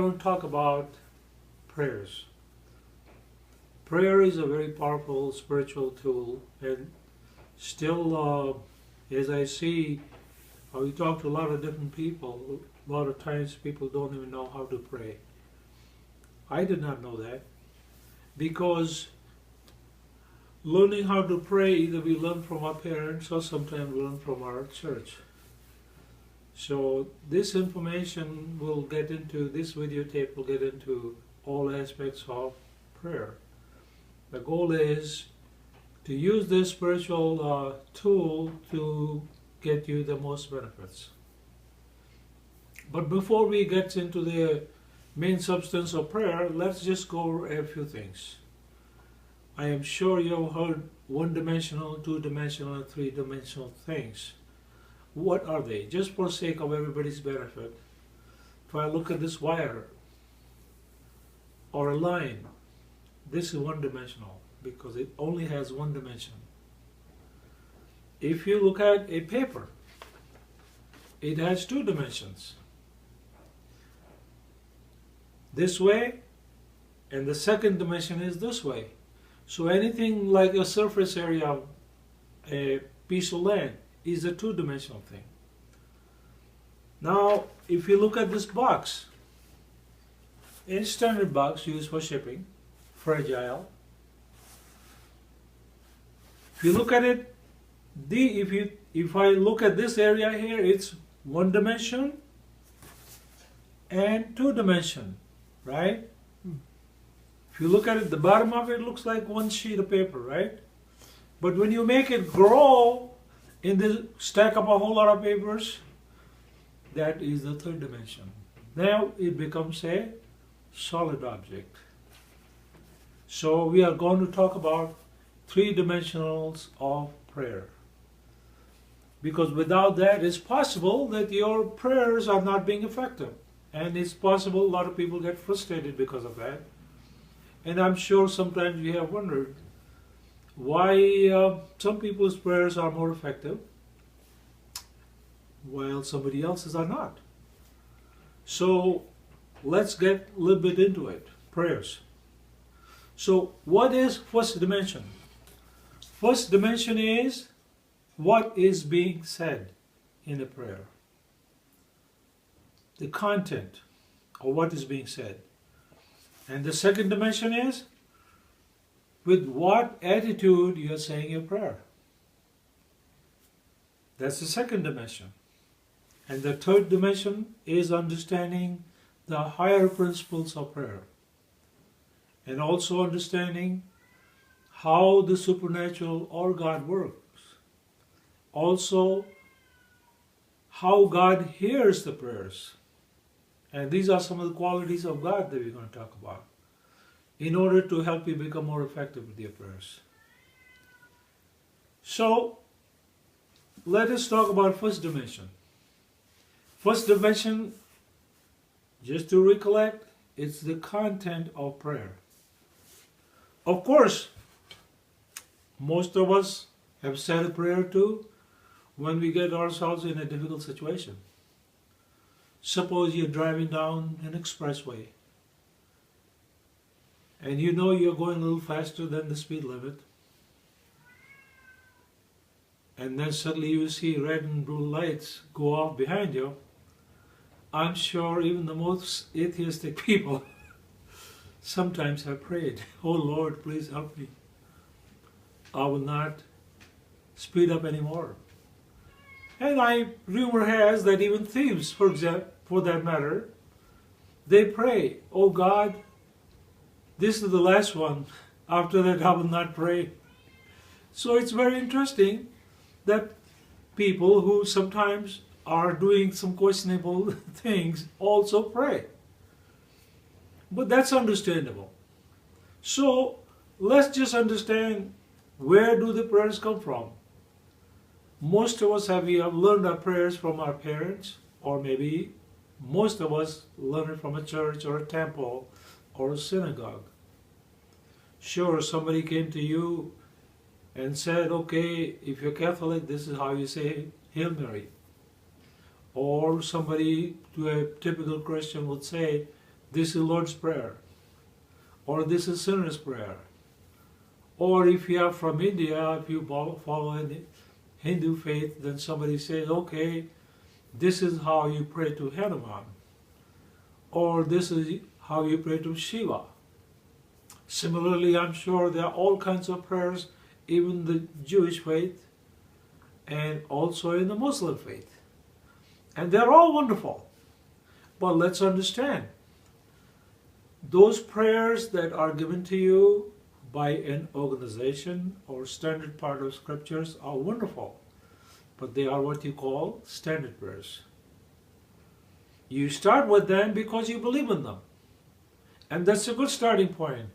going to talk about prayers. Prayer is a very powerful spiritual tool, and still, as I see, we talk to a lot of different people. A lot of times people don't even know how to pray. I did not know that, because learning how to pray, either we learn from our parents or sometimes we learn from our church. So this information will get into, this videotape will get into all aspects of prayer. The goal is to use this spiritual tool to get you the most benefits. But before we get into the main substance of prayer, let's just go over a few things. I am sure you've heard one-dimensional, two-dimensional, and three-dimensional things. What are they? Just for the sake of everybody's benefit, if I look at this wire or a line, this is one-dimensional because it only has one dimension. If you look at a paper, it has two dimensions. This way, and the second dimension is this way. So anything like a surface area of a piece of land is a two-dimensional thing. Now, if you look at this box, a standard box used for shipping, fragile. If you look at it, if I look at this area here, it's one dimension and two dimension, right? If you look at it, the bottom of it looks like one sheet of paper, right? But when you make it grow in the stack up a whole lot of papers, that is the third dimension. Now it becomes a solid object. So we are going to talk about three dimensionals of prayer. Because without that, it's possible that your prayers are not being effective. And it's possible a lot of people get frustrated because of that. And I'm sure sometimes you have wondered why some people's prayers are more effective while somebody else's are not. So let's get a little bit into it. Prayers. So what is first dimension? First dimension is what is being said in a prayer. The content of what is being said. And the second dimension is with what attitude you are saying your prayer. That's the second dimension. And the third dimension is understanding the higher principles of prayer. And also understanding how the supernatural or God works. Also, how God hears the prayers. And these are some of the qualities of God that we're going to talk about in order to help you become more effective with your prayers. So, let us talk about first dimension. First dimension, just to recollect, it's the content of prayer. Of course, most of us have said a prayer too when we get ourselves in a difficult situation. Suppose you're driving down an expressway and you know you're going a little faster than the speed limit, and then suddenly you see red and blue lights go off behind you. I'm sure even the most atheistic people sometimes have prayed, "Oh Lord, please help me. I will not speed up anymore." And rumor has that even thieves, for example, for that matter, they pray, "Oh God, this is the last one. After that I will not pray." So it's very interesting that people who sometimes are doing some questionable things also pray. But that's understandable. So let's just understand, where do the prayers come from? Most of us we have learned our prayers from our parents, or maybe most of us learn it from a church or a temple or a synagogue. Sure, somebody came to you and said, "Okay, if you're Catholic, this is how you say Hail Mary." Or somebody to a typical Christian would say, this is Lord's Prayer, or this is Sinner's Prayer. Or if you are from India, if you follow the Hindu faith, then somebody says, okay, this is how you pray to Hanuman, or this is how you pray to Shiva. Similarly, I'm sure there are all kinds of prayers, even the Jewish faith, and also in the Muslim faith. And they're all wonderful. But let's understand, those prayers that are given to you by an organization or standard part of scriptures are wonderful, but they are what you call standard prayers. You start with them because you believe in them, and that's a good starting point,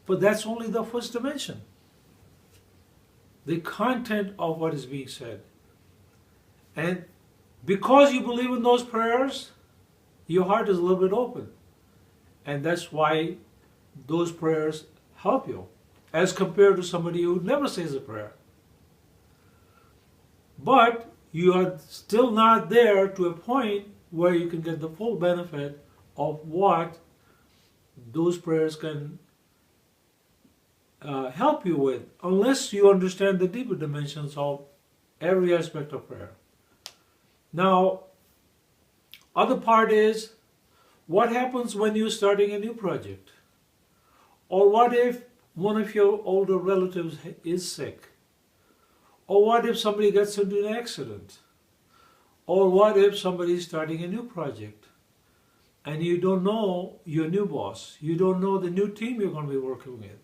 but that's only the first dimension, the content of what is being said. And because you believe in those prayers, your heart is a little bit open, and that's why those prayers help you, as compared to somebody who never says a prayer. But you are still not there to a point where you can get the full benefit of what those prayers can help you with, unless you understand the deeper dimensions of every aspect of prayer. Now, other part is, what happens when you're starting a new project? Or what if one of your older relatives is sick? Or what if somebody gets into an accident? Or what if somebody is starting a new project and you don't know your new boss? You don't know the new team you're going to be working with.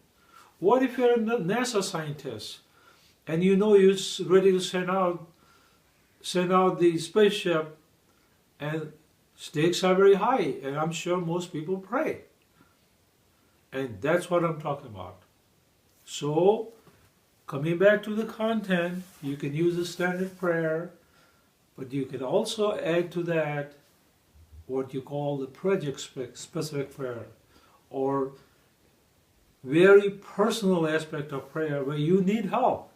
What if you're a NASA scientist and you know you're ready to send out the spaceship, and stakes are very high, and I'm sure most people pray. And that's what I'm talking about. So, coming back to the content, you can use a standard prayer, but you can also add to that what you call the project-specific prayer, or very personal aspect of prayer where you need help.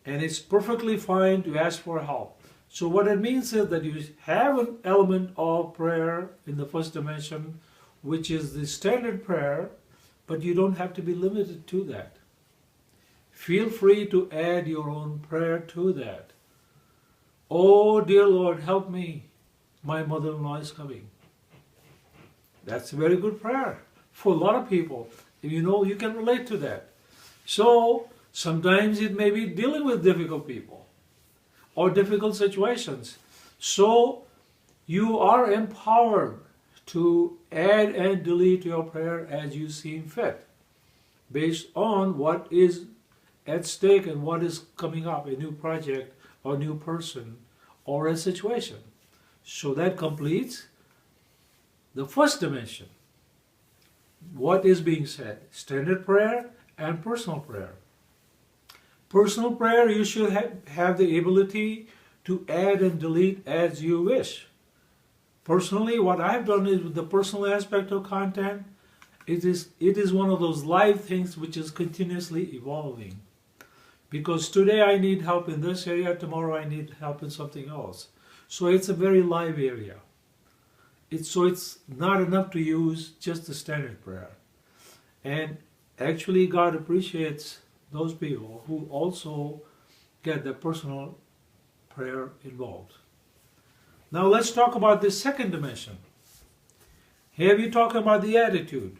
And it's perfectly fine to ask for help. So what it means is that you have an element of prayer in the first dimension, which is the standard prayer, but you don't have to be limited to that. Feel free to add your own prayer to that. Oh, dear Lord, help me. My mother-in-law is coming. That's a very good prayer for a lot of people. You know, you can relate to that. So, sometimes it may be dealing with difficult people or difficult situations. So, you are empowered to add and delete your prayer as you seem fit, based on what is at stake and what is coming up, a new project or new person or a situation. So that completes the first dimension. What is being said? Standard prayer and personal prayer. Personal prayer, you should have the ability to add and delete as you wish. Personally, what I've done is with the personal aspect of content, it is one of those live things which is continuously evolving. Because today I need help in this area, tomorrow I need help in something else. So it's a very live area. So it's not enough to use just the standard prayer. And actually God appreciates those people who also get the personal prayer involved. Now let's talk about the second dimension. Here we talk about the attitude.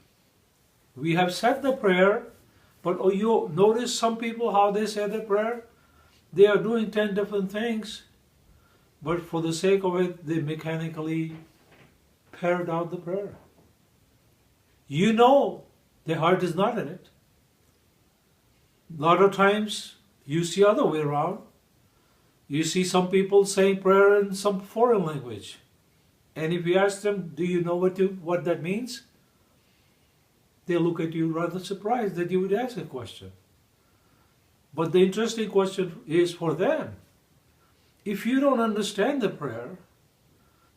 We have said the prayer, but you notice some people how they say the prayer? They are doing 10 different things, but for the sake of it, they mechanically paired out the prayer. You know their heart is not in it. A lot of times you see other way around. You see some people saying prayer in some foreign language. And if you ask them, do you know what that means? They look at you rather surprised that you would ask a question. But the interesting question is for them. If you don't understand the prayer,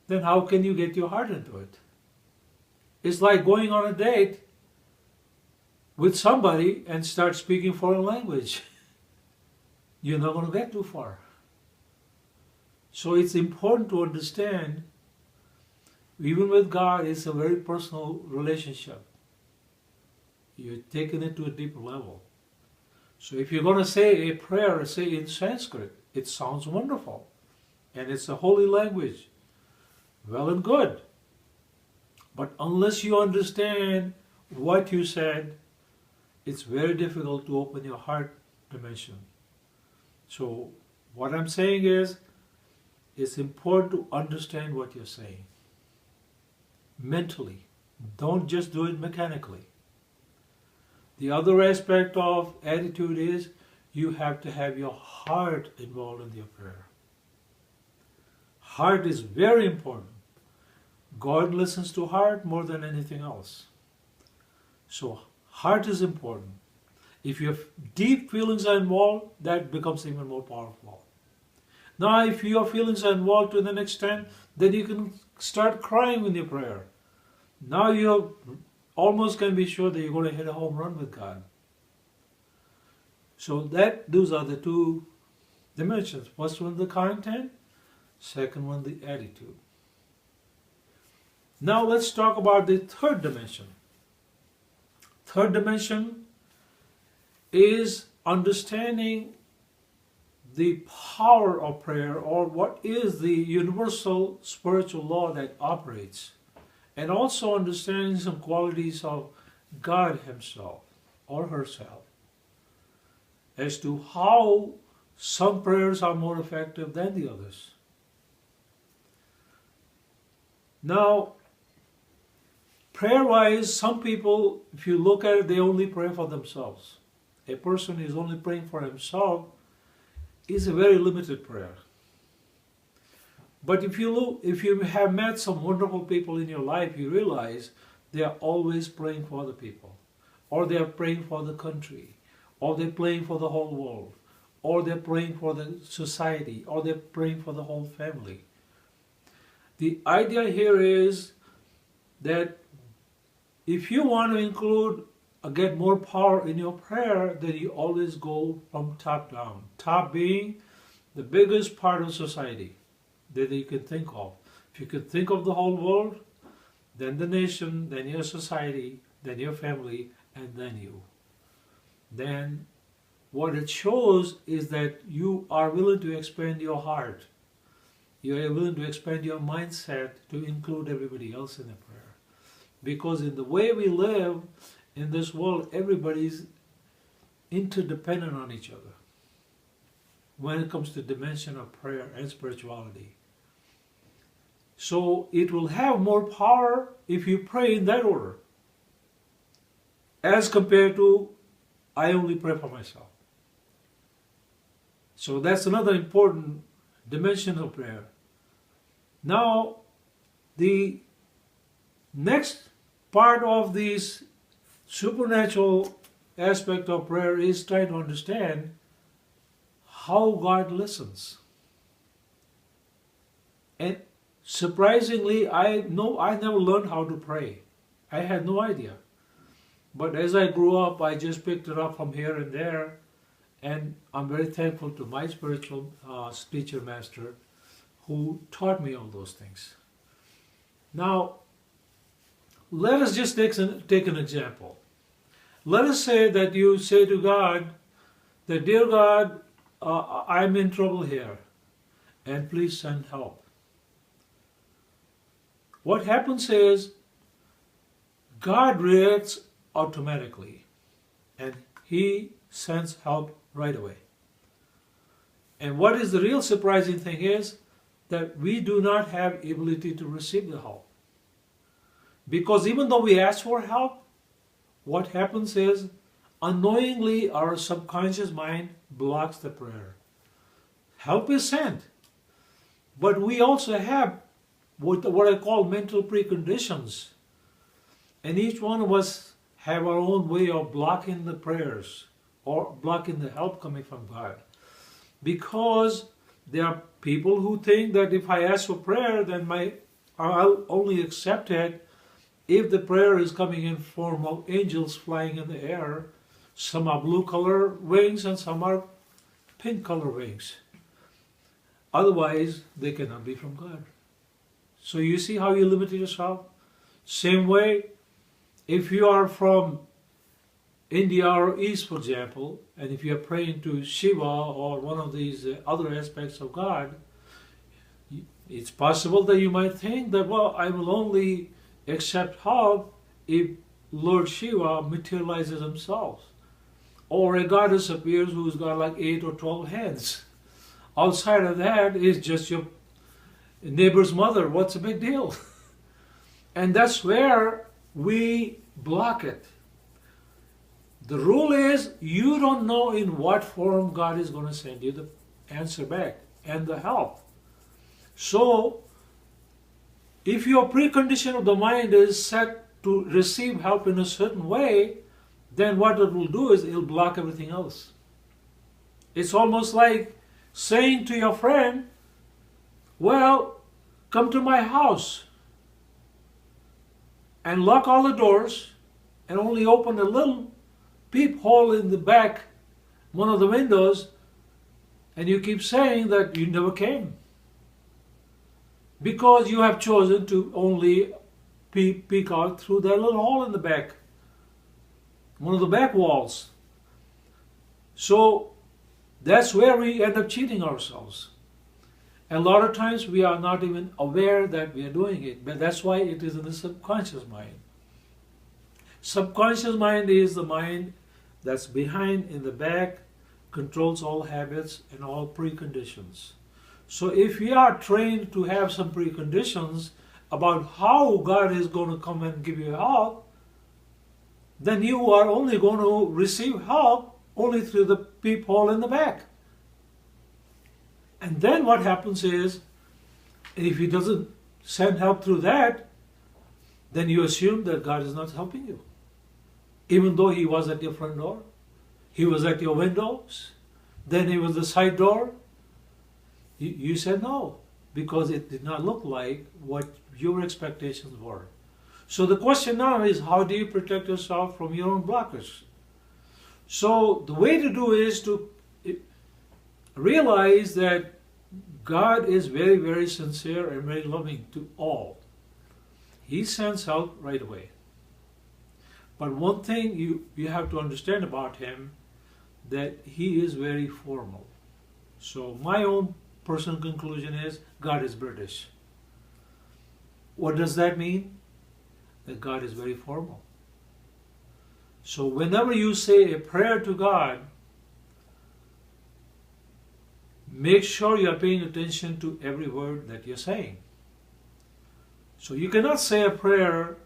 then how can you get your heart into it? It's like going on a date with somebody and start speaking foreign language. You're not going to get too far. So it's important to understand even with God, it's a very personal relationship. You're taking it to a deeper level. So if you're going to say a prayer, say in Sanskrit, it sounds wonderful. And it's a holy language. Well and good. But unless you understand what you said, it's very difficult to open your heart dimension. So what I'm saying is, it's important to understand what you're saying. Mentally. Don't just do it mechanically. The other aspect of attitude is you have to have your heart involved in your prayer. Heart is very important. God listens to heart more than anything else. So heart is important. If your deep feelings are involved, that becomes even more powerful. Now, if your feelings are involved to an extent, then you can start crying in your prayer. Now you almost can be sure that you're going to hit a home run with God. So those are the two dimensions. First one, the content. Second one, the attitude. Now let's talk about the third dimension. Third dimension is understanding the power of prayer, or what is the universal spiritual law that operates, and also understanding some qualities of God Himself or herself as to how some prayers are more effective than the others. Now, prayer-wise, some people, if you look at it, they only pray for themselves. A person who is only praying for himself is a very limited prayer. But if you have met some wonderful people in your life, you realize they are always praying for other people, or they are praying for the country, or they're praying for the whole world, or they're praying for the society, or they're praying for the whole family. The idea here is that if you want to include or get more power in your prayer, then you always go from top down. Top being the biggest part of society that you can think of. If you could think of the whole world, then the nation, then your society, then your family, and then you. Then what it shows is that you are willing to expand your heart. You are willing to expand your mindset to include everybody else in the prayer. Because in the way we live in this world, everybody's interdependent on each other when it comes to dimension of prayer and spirituality. So it will have more power if you pray in that order, as compared to I only pray for myself. So that's another important dimension of prayer. Now, the next part of this supernatural aspect of prayer is trying to understand how God listens. And surprisingly, I never learned how to pray. I had no idea. But as I grew up, I just picked it up from here and there. And I'm very thankful to my spiritual teacher master who taught me all those things. Now, let us just take an example. Let us say that you say to God, that dear God, I'm in trouble here, and please send help. What happens is, God reacts automatically, and He sends help right away. And what is the real surprising thing is that we do not have ability to receive the help. Because even though we ask for help, what happens is unknowingly our subconscious mind blocks the prayer. Help is sent, but we also have what I call mental preconditions. And each one of us have our own way of blocking the prayers or blocking the help coming from God. Because there are people who think that if I ask for prayer, then I'll only accept it if the prayer is coming in form of angels flying in the air. Some are blue color wings and some are pink color wings. Otherwise, they cannot be from God. So you see how you limited yourself? Same way, if you are from India or East, for example, and if you are praying to Shiva or one of these other aspects of God, it's possible that you might think that, well, I will only accept help if Lord Shiva materializes himself. Or a goddess appears who's got like 8 or 12 hands. Outside of that is just your neighbor's mother. What's the big deal? And that's where we block it. The rule is you don't know in what form God is going to send you the answer back and the help. So, if your precondition of the mind is set to receive help in a certain way, then what it will do is it will block everything else. It's almost like saying to your friend, well, come to my house and lock all the doors and only open a little peephole in the back, one of the windows, and you keep saying that you never came because you have chosen to only peek out through that little hole in the back, one of the back walls. So that's where we end up cheating ourselves. And a lot of times we are not even aware that we are doing it, but that's why it is in the subconscious mind. Subconscious mind is the mind that's behind in the back, controls all habits and all preconditions. So if we are trained to have some preconditions about how God is going to come and give you help, then you are only going to receive help only through the peephole in the back. And then what happens is, if He doesn't send help through that, then you assume that God is not helping you. Even though He was at your front door, He was at your windows, then He was the side door. You said no, because it did not look like what your expectations were. So the question now is, how do you protect yourself from your own blockers? So the way to do is to realize that God is very, very sincere and very loving to all. He sends help right away. But one thing you have to understand about Him, that He is very formal. So my own personal conclusion is God is British. What does that mean? That God is very formal. So whenever you say a prayer to God, make sure you are paying attention to every word that you're saying. So you cannot say a prayer,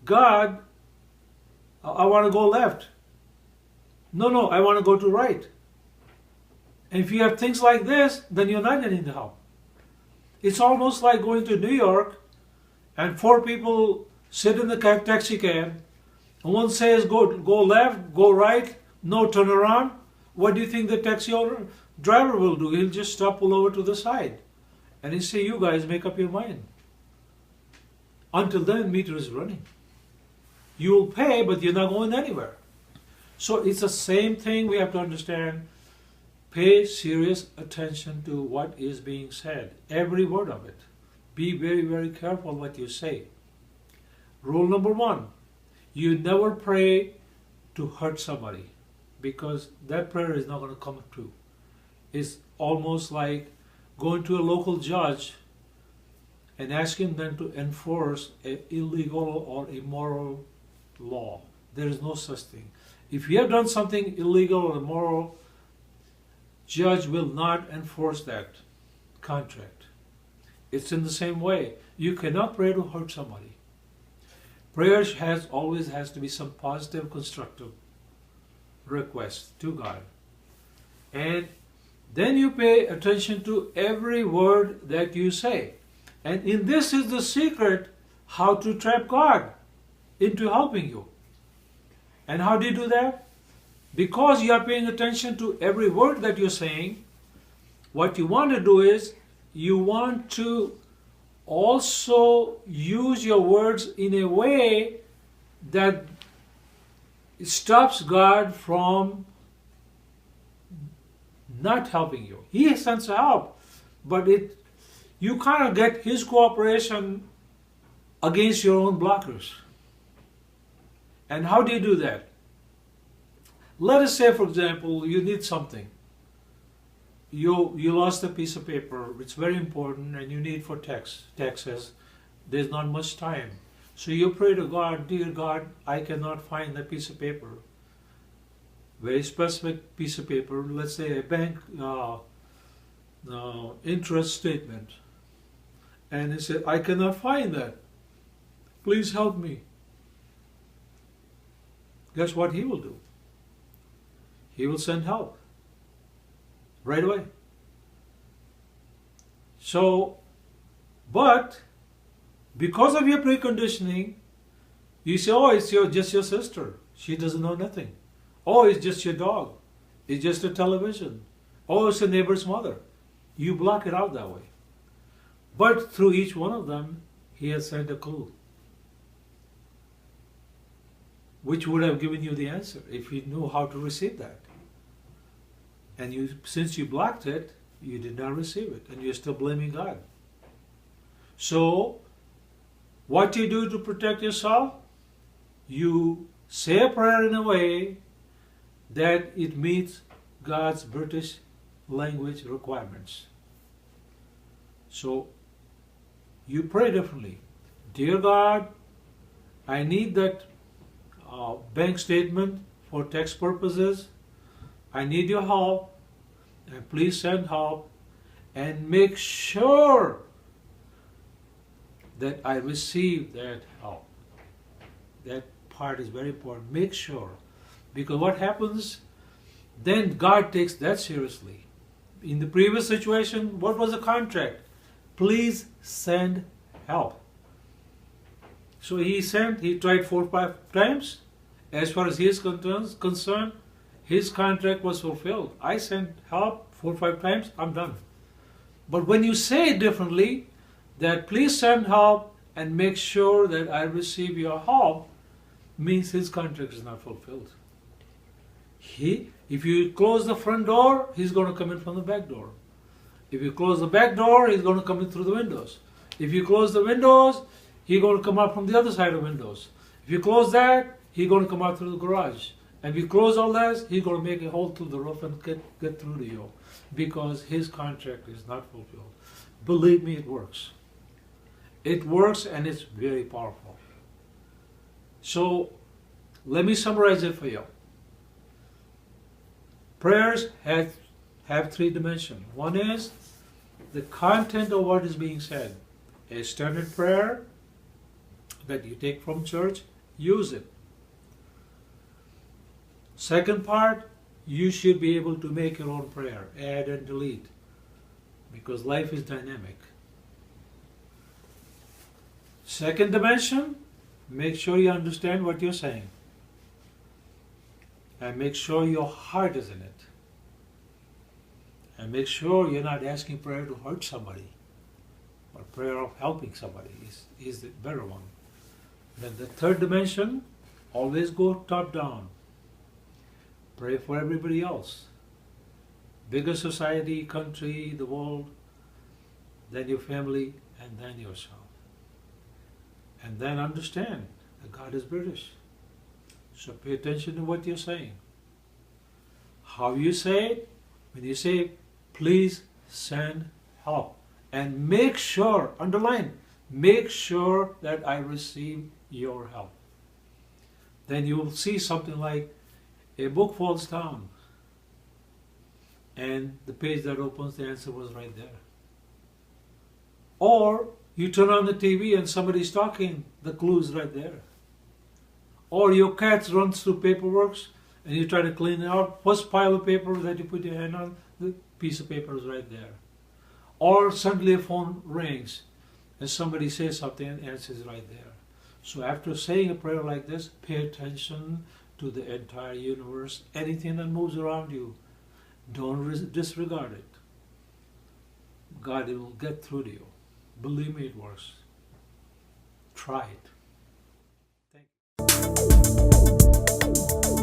God, I want to go left. No, I want to go to right. And if you have things like this, then you're not getting the help. It's almost like going to New York and 4 people sit in the taxi cab and one says go left, go right, no, turn around. What do you think the taxi driver will do? He'll just stop, pull over to the side and he'll say, you guys make up your mind. Until then, meter is running. You will pay, but you're not going anywhere. So it's the same thing we have to understand. Pay serious attention to what is being said, every word of it. Be very, very careful what you say. Rule number 1, you never pray to hurt somebody, because that prayer is not going to come true. It's almost like going to a local judge and asking them to enforce an illegal or immoral law. There is no such thing. If you have done something illegal or immoral, judge will not enforce that contract. It's in the same way. You cannot pray to hurt somebody. Prayer always has to be some positive, constructive request to God. And then you pay attention to every word that you say. And in this is the secret how to trap God into helping you. And how do you do that? Because you are paying attention to every word that you're saying, what you want to do is you want to also use your words in a way that stops God from not helping you. He sends help, but you kind of get His cooperation against your own blockers. And how do you do that? Let us say, for example, you need something. You lost a piece of paper, it's very important, and you need for taxes. There's not much time. So you pray to God, dear God, I cannot find that piece of paper. Very specific piece of paper, let's say a bank interest statement. And he said, I cannot find that. Please help me. Guess what He will do? He will send help right away. So, but because of your preconditioning, you say, oh, it's just your sister. She doesn't know nothing. Oh, it's just your dog. It's just a television. Oh, it's a neighbor's mother. You block it out that way. But through each one of them, He has sent a clue, which would have given you the answer if you knew how to receive that. And since you blocked it, you did not receive it, and you're still blaming God. So, what do you do to protect yourself? You say a prayer in a way that it meets God's British language requirements. So, you pray differently. Dear God, I need that bank statement for tax purposes. I need your help, and please send help, and make sure that I receive that help. That part is very important. Make sure. Because what happens, then God takes that seriously. In the previous situation, what was the contract? Please send help. So he tried 4 or 5 times. As far as he is concerned, his contract was fulfilled. I sent help 4 or 5 times, I'm done. But when you say it differently, that please send help and make sure that I receive your help, means his contract is not fulfilled. If you close the front door, he's going to come in from the back door. If you close the back door, he's going to come in through the windows. If you close the windows, he's going to come out from the other side of the windows. If you close that, he's going to come out through the garage. And if you close all that, he's going to make a hole through the roof and get through to you, because his contract is not fulfilled. Believe me, it works. It works, and it's very powerful. So, let me summarize it for you. Prayers have 3 dimensions. One is the content of what is being said. A standard prayer that you take from church, use it. Second part, you should be able to make your own prayer, add and delete, because life is dynamic. Second dimension, make sure you understand what you're saying. And make sure your heart is in it. And make sure you're not asking prayer to hurt somebody, but prayer of helping somebody is the better one. Then the third dimension, always go top down. Pray for everybody else. Bigger society, country, the world, then your family, and then yourself. And then understand that God is British. So pay attention to what you're saying. How you say it, when you say, please send help. And make sure, underline, make sure that I receive your help. Then you will see something like a book falls down, and the page that opens, the answer was right there. Or you turn on the TV and somebody's talking, the clue is right there. Or your cat runs through paperwork and you try to clean it out. First pile of paper that you put your hand on, the piece of paper is right there. Or suddenly a phone rings and somebody says something and the answer is right there. So after saying a prayer like this, pay attention to the entire universe, anything that moves around you. Don't disregard it. God will get through to you. Believe me, it works. Try it. Thank you.